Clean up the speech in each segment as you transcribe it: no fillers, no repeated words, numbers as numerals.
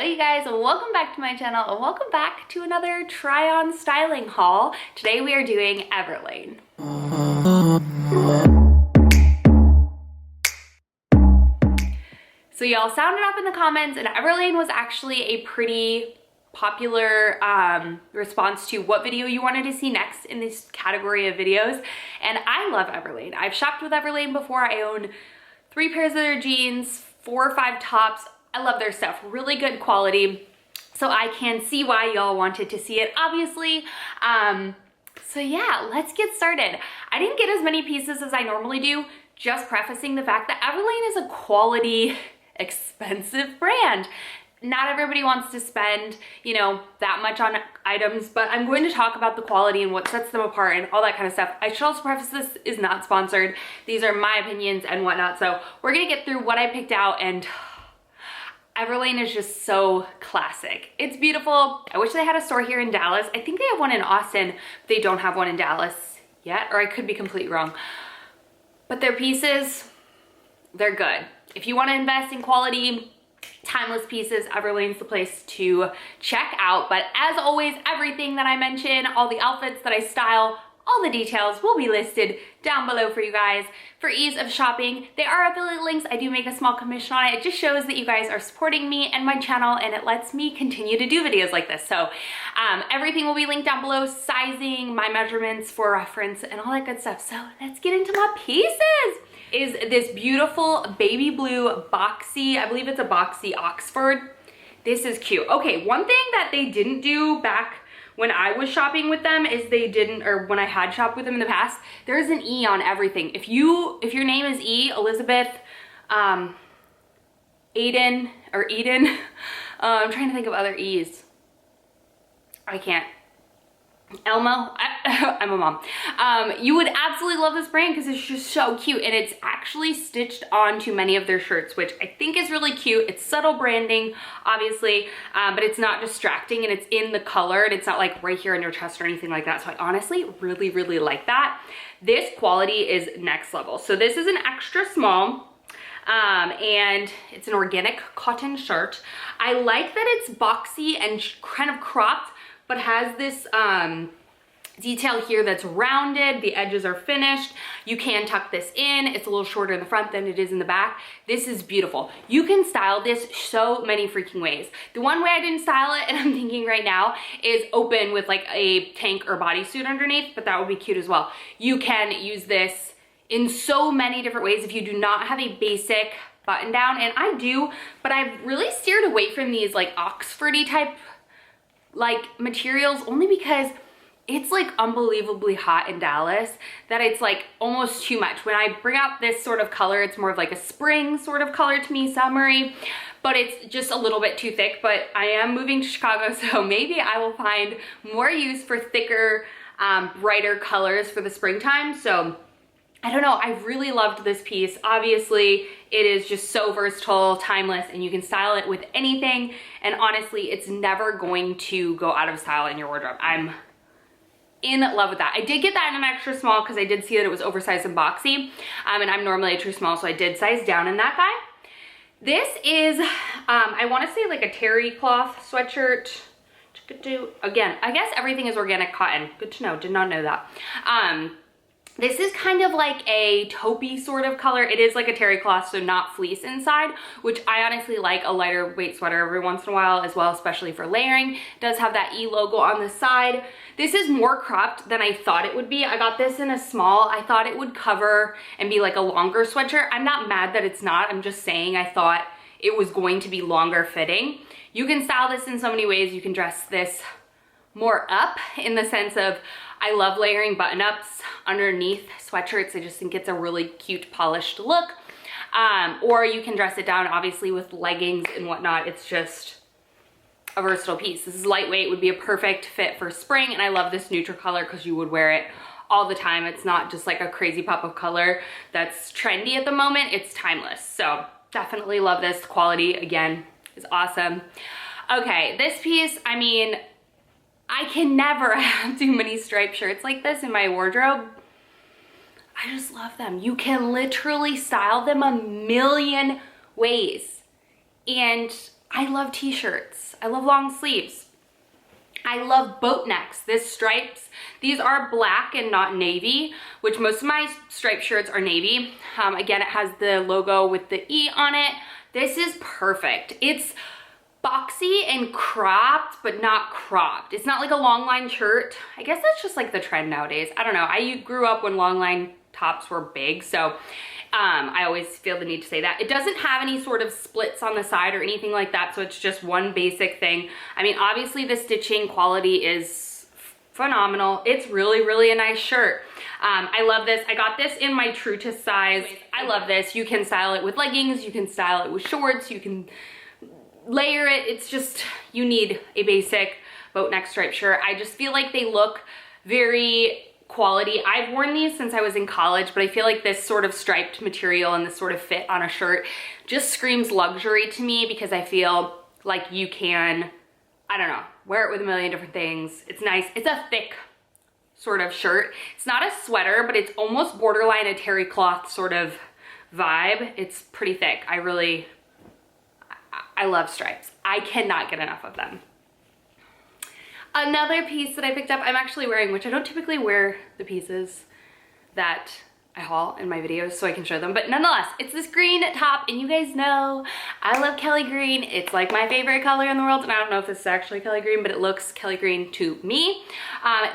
you guys, welcome back to my channel and welcome back to another try-on styling haul. Today we are doing Everlane. So y'all sounded up in the comments, and Everlane was actually a pretty popular response to what video you wanted to see next in this category of videos. And I love Everlane. I've shopped with Everlane before. I own 3 pairs of their jeans, 4 or 5 tops. I love their stuff, really good quality. So I can see why y'all wanted to see it, obviously. So yeah, let's get started. I didn't get as many pieces as I normally do, just prefacing the fact that Everlane is a quality, expensive brand. Not everybody wants to spend, you know, that much on items, but I'm going to talk about the quality and what sets them apart and all that kind of stuff. I should also preface this is not sponsored. These are my opinions and whatnot. So we're gonna get through what I picked out, and Everlane is just so classic. It's beautiful. I wish they had a store here in Dallas. I think they have one in Austin, but they don't have one in Dallas yet, or I could be completely wrong. But their pieces, they're good. If you want to invest in quality, timeless pieces, Everlane's the place to check out. But as always, everything that I mention, all the outfits that I style, all the details will be listed down below for you guys for ease of shopping. They are affiliate links. I do make a small commission on it. It just shows that you guys are supporting me and my channel, and it lets me continue to do videos like this. So everything will be linked down below, sizing, my measurements for reference, and all that good stuff. So let's get into my pieces. Is this beautiful baby blue boxy, I believe it's a boxy Oxford. This is cute. Okay, one thing that they didn't do back when I was shopping with them is they didn't, or when I had shopped with them in the past, there's an E on everything. If your name is E, Elizabeth, Aiden, or Eden, I'm trying to think of other E's. I can't. Elmo, I'm a mom. You would absolutely love this brand because it's just so cute, and it's actually stitched onto many of their shirts, which I think is really cute. It's subtle branding, obviously, but it's not distracting, and it's in the color, and it's not like right here on your chest or anything like that. So I honestly really, really like that. This quality is next level. So this is an extra small. And it's an organic cotton shirt. I like that it's boxy and kind of cropped, but has this detail here that's rounded. The edges are finished. You can tuck this in. It's a little shorter in the front than it is in the back. This is beautiful. You can style this so many freaking ways. The one way I didn't style it, and I'm thinking right now, is open with like a tank or bodysuit underneath, but that would be cute as well. You can use this in so many different ways if you do not have a basic button down, and I do, but I've really steered away from these like Oxfordy type like materials, only because it's like unbelievably hot in Dallas that it's like almost too much. When I bring out this sort of color, it's more of like a spring sort of color to me, summery, but it's just a little bit too thick. But I am moving to Chicago, so maybe I will find more use for thicker, brighter colors for the springtime. So I don't know, I really loved this piece. Obviously, it is just so versatile, timeless, and you can style it with anything. And honestly, it's never going to go out of style in your wardrobe. I'm in love with that. I did get that in an extra small because I did see that it was oversized and boxy. And I'm normally a true small, so I did size down in that guy. This is, I want to say like a terry cloth sweatshirt. Again, I guess everything is organic cotton. Good to know, did not know that. This is kind of like a taupey sort of color. It is like a terry cloth, so not fleece inside, which I honestly like a lighter weight sweater every once in a while as well, especially for layering. It does have that E logo on the side. This is more cropped than I thought it would be. I got this in a small. I thought it would cover and be like a longer sweatshirt. I'm not mad that it's not. I'm just saying I thought it was going to be longer fitting. You can style this in so many ways. You can dress this more up in the sense of, I love layering button-ups underneath sweatshirts. I just think it's a really cute, polished look. Or you can dress it down, obviously, with leggings and whatnot. It's just a versatile piece. This is lightweight, would be a perfect fit for spring, and I love this neutral color because you would wear it all the time. It's not just like a crazy pop of color that's trendy at the moment. It's timeless. So definitely love this. The quality, again, is awesome. Okay, this piece, I mean, I can never have too many striped shirts like this in my wardrobe. I just love them. You can literally style them a million ways. And I love t-shirts. I love long sleeves. I love boat necks. This stripes, these are black and not navy, which most of my striped shirts are navy. Again, it has the logo with the E on it. This is perfect. It's boxy and cropped, but not cropped. It's not like a long line shirt. I guess that's just like the trend nowadays. I don't know. I grew up when long line tops were big, so I always feel the need to say that. It doesn't have any sort of splits on the side or anything like that, so it's just one basic thing. I mean, obviously the stitching quality is phenomenal. It's really, really a nice shirt. I love this. I got this in my true to size. I love this. You can style it with leggings, you can style it with shorts, you can layer it. It's just, you need a basic boat neck striped shirt. I just feel like they look very quality. I've worn these since I was in college, but I feel like this sort of striped material and this sort of fit on a shirt just screams luxury to me, because I feel like you can, I don't know, wear it with a million different things. It's nice. It's a thick sort of shirt. It's not a sweater, but it's almost borderline a terry cloth sort of vibe. It's pretty thick. I love stripes. I cannot get enough of them. Another piece that I picked up, I'm actually wearing, which I don't typically wear the pieces that I haul in my videos so I can show them, but nonetheless, it's this green top, and you guys know I love Kelly green. It's like my favorite color in the world, and I don't know if this is actually Kelly green, but it looks Kelly green to me.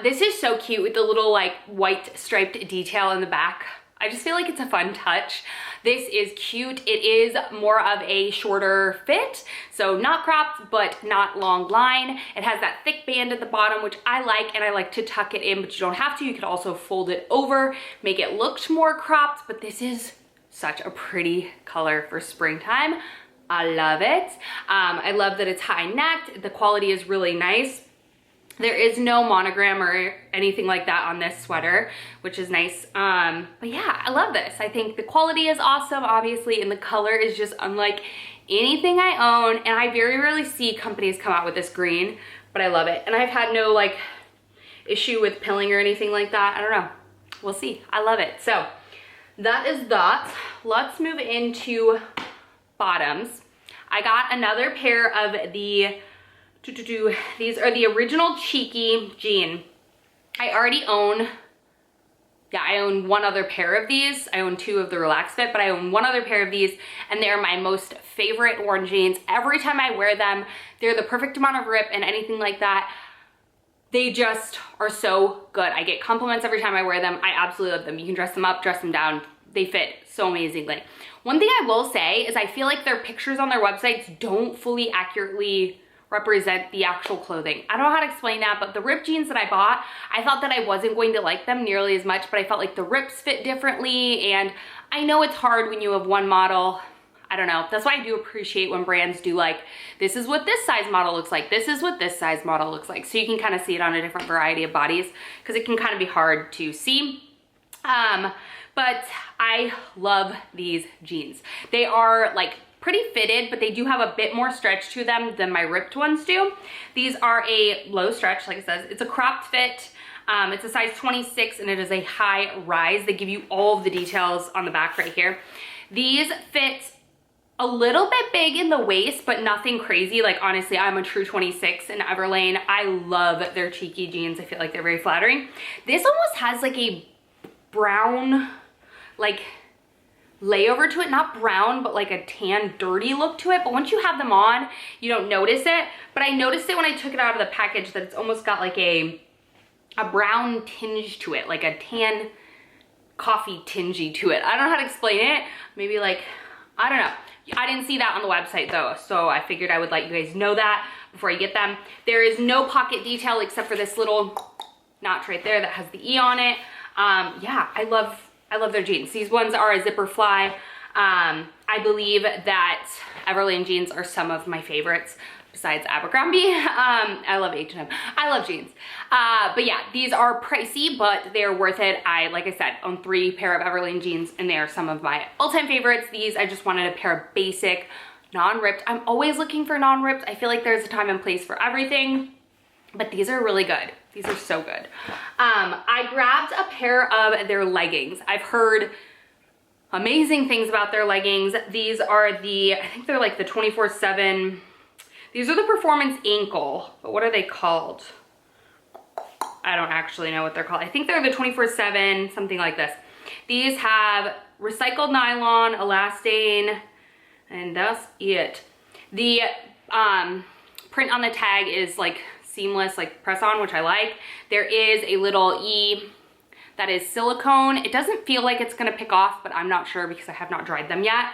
This is so cute with the little like white striped detail in the back. I just feel like it's a fun touch. This is cute. It is more of a shorter fit, so not cropped, but not long line. It has that thick band at the bottom, which I like, and I like to tuck it in, but you don't have to. You could also fold it over, make it look more cropped, but this is such a pretty color for springtime. I love it. I love that it's high necked. The quality is really nice. There is no monogram or anything like that on this sweater, which is nice. But yeah, I love this. I think the quality is awesome, obviously, and the color is just unlike anything I own. And I very rarely see companies come out with this green, but I love it. And I've had no like issue with pilling or anything like that. I don't know. We'll see. I love it. So that is that. Let's move into bottoms. I got another pair of the these are the original Cheeky jean. I already own, I own one other pair of these. I own two of the Relax Fit, but I own one other pair of these, and they're my most favorite worn jeans. Every time I wear them, they're the perfect amount of rip and anything like that. They just are so good. I get compliments every time I wear them. I absolutely love them. You can dress them up, dress them down. They fit so amazingly. One thing I will say is I feel like their pictures on their websites don't fully accurately represent the actual clothing. I don't know how to explain that, but the ripped jeans that I bought, I thought that I wasn't going to like them nearly as much, but I felt like the rips fit differently, and I know it's hard when you have one model. I don't know. That's why I do appreciate when brands do like, this is what this size model looks like, this is what this size model looks like, so you can kind of see it on a different variety of bodies, because it can kind of be hard to see. But I love these jeans. They are like pretty fitted, but they do have a bit more stretch to them than my ripped ones do. These are a low stretch, like it says. It's a cropped fit. It's a size 26, and it is a high rise. They give you all of the details on the back right here. These fit a little bit big in the waist, but nothing crazy. Like honestly, I'm a true 26 in Everlane. I love their Cheeky jeans. I feel like they're very flattering. This almost has like a brown, like layover to it, not brown, but like a tan dirty look to it. But once you have them on, you don't notice it. But I noticed it when I took it out of the package that it's almost got like a brown tinge to it, like a tan coffee tingy to it. I don't know how to explain it. Maybe like, I don't know. I didn't see that on the website though, so I figured I would let you guys know that before you get them. There is no pocket detail except for this little notch right there that has the E on it. Yeah, I love their jeans. These ones are a zipper fly. I believe that Everlane jeans are some of my favorites besides Abercrombie. I love H&M. I love jeans. But yeah, these are pricey, but they're worth it. Like I said, own 3 pair of Everlane jeans, and they are some of my all-time favorites. These, I just wanted a pair of basic, non-ripped. I'm always looking for non-ripped. I feel like there's a time and place for everything, but these are really good. These are so good. I grabbed a pair of their leggings. I've heard amazing things about their leggings. These are the, I think they're like the 24/7 These are the Performance Ankle, but what are they called? I don't actually know what they're called. I think they're the 24/7, something like this. These have recycled nylon, elastane, and that's it. The print on the tag is like seamless, like press on, which I like. There is a little E that is silicone. It doesn't feel like it's gonna pick off, but I'm not sure because I have not dried them yet.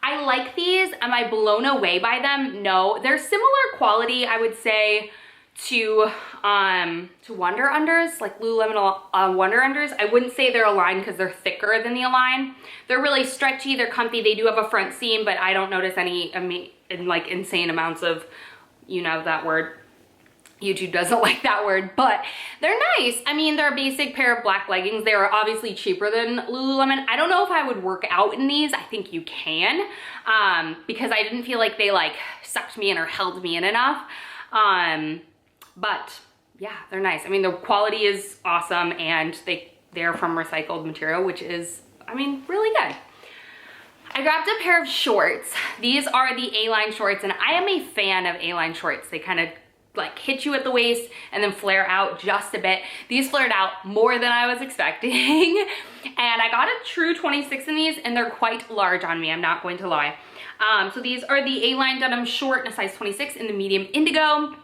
I like these. Am I blown away by them? No. They're similar quality, I would say, to Wonder Unders, like Lululemon Wonder Unders. I wouldn't say they're Align because they're thicker than the Align. They're really stretchy, they're comfy. They do have a front seam, but I don't notice any like insane amounts of, you know that word. YouTube doesn't like that word, but they're nice. I mean, they're a basic pair of black leggings. They are obviously cheaper than Lululemon. I don't know if I would work out in these. I think you can, because I didn't feel like they like sucked me in or held me in enough. But yeah, they're nice. I mean, the quality is awesome, and they're from recycled material, which is, I mean, really good. I grabbed a pair of shorts. These are the A-line shorts, and I am a fan of A-line shorts. They kind of like hit you at the waist and then flare out just a bit. These flared out more than I was expecting. And I got a true 26 in these, and they're quite large on me, I'm not going to lie. So these are the A-line denim short in a size 26 in the medium indigo.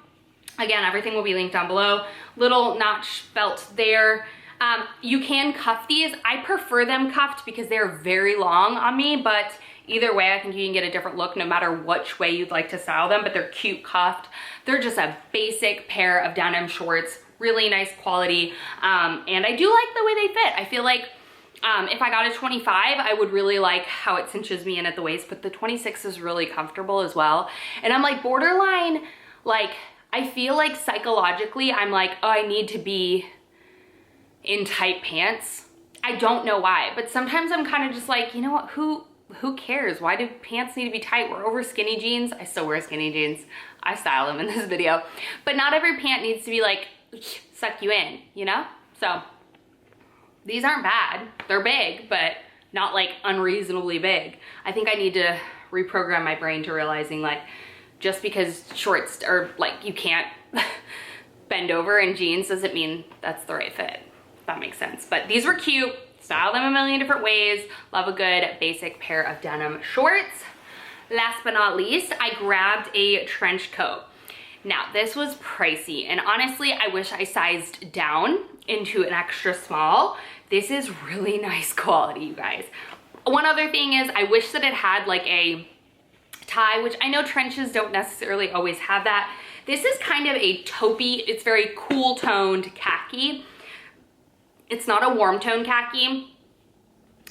Again, everything will be linked down below. Little notch belt there. You can cuff these. I prefer them cuffed because they're very long on me, but either way, I think you can get a different look no matter which way you'd like to style them, but they're cute cuffed. They're just a basic pair of denim shorts, really nice quality. And I do like the way they fit. I feel like if I got a 25, I would really like how it cinches me in at the waist, but the 26 is really comfortable as well. And I'm like borderline, like, I feel like psychologically, I'm like, oh, I need to be in tight pants. I don't know why, but sometimes I'm kind of just like, you know what, who cares? Why do pants need to be tight? We're over skinny jeans. I still wear skinny jeans. I style them in this video, but not every pant needs to be like, suck you in, you know? So these aren't bad. They're big, but not like unreasonably big. I think I need to reprogram my brain to realizing like, just because shorts are like, you can't bend over in jeans doesn't mean that's the right fit. If that makes sense. But these were cute. Style them a million different ways. Love a good basic pair of denim shorts. Last but not least, I grabbed a trench coat. Now, this was pricey, and honestly, I wish I sized down into an extra small. This is really nice quality, you guys. One other thing is, I wish that it had like a tie, which I know trenches don't necessarily always have that. This is kind of a taupey, it's very cool toned khaki. It's not a warm tone khaki,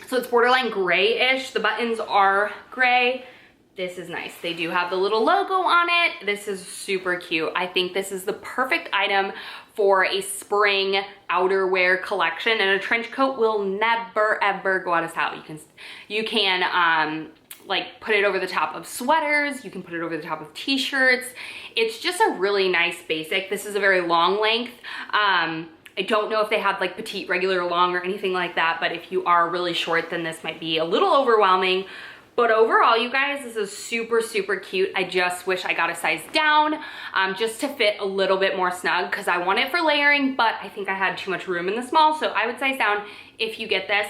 so it's borderline grayish. The buttons are gray. This is nice. They do have the little logo on it. This is super cute. I think this is the perfect item for a spring outerwear collection, and a trench coat will never ever go out of style. You can like put it over the top of sweaters. You can put it over the top of t-shirts. It's just a really nice basic. This is a very long length. I don't know if they have like petite, regular, long, or anything like that, but if you are really short, then this might be a little overwhelming. But overall, you guys, this is super, super cute. I just wish I got a size down just to fit a little bit more snug, because I want it for layering, but I think I had too much room in the small, so I would size down if you get this.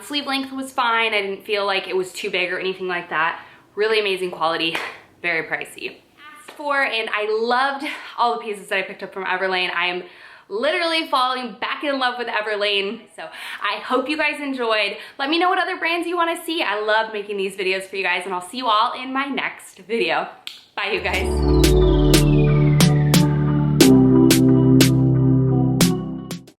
Sleeve length was fine. I didn't feel like it was too big or anything like that. Really amazing quality, very pricey. Asked for, and I loved all the pieces that I picked up from Everlane. I am literally falling back in love with Everlane. So I hope you guys enjoyed. Let me know what other brands you want to see. I love making these videos for you guys, and I'll see you all in my next video. Bye, you guys.